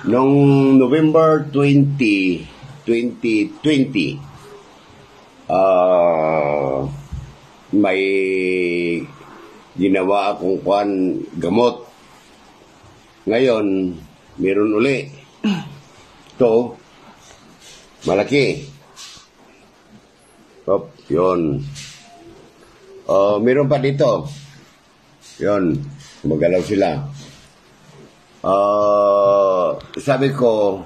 Noong November 20, 2020, may ginawa akong gamot. Ngayon, meron uli. Ito, malaki. Yun. Meron pa dito. Yun, magalaw sila. Sabi ko,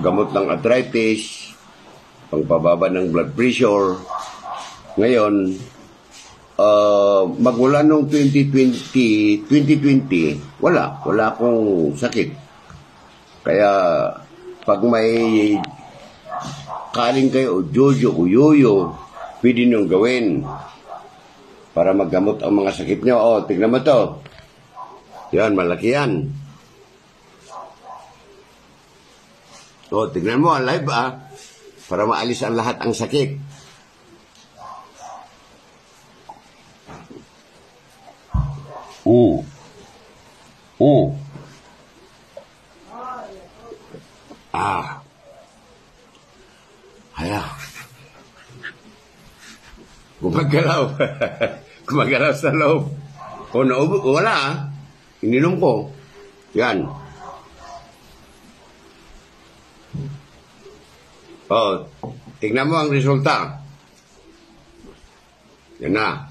gamot ng arthritis, pangpababa ng blood pressure. Ngayon, magmula nung 2020, wala akong sakit. Kaya, pag may kaling kayo, o jojo, o yoyo, pwede niyong gawin para maggamot ang mga sakit niyo. O, tignan mo to. Yan, malaki yan. O, tignan mo, live para maalis ang lahat ang sakit. Hala. Gumagalaw. Gumagalaw sa loob. Kung naubo, wala ininom ko. Yan. Tingnan mo ang resulta. Yan na.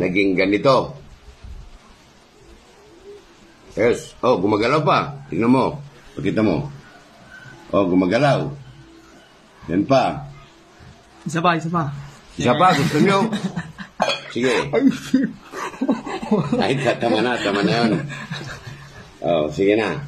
Naging ganito. Yes. Gumagalaw pa. Tingnan mo. Pakita mo. Gumagalaw. Yan pa. Isa pa. Isa pa, gusto nyo? Sige. Ay, tama na yun. Sige na.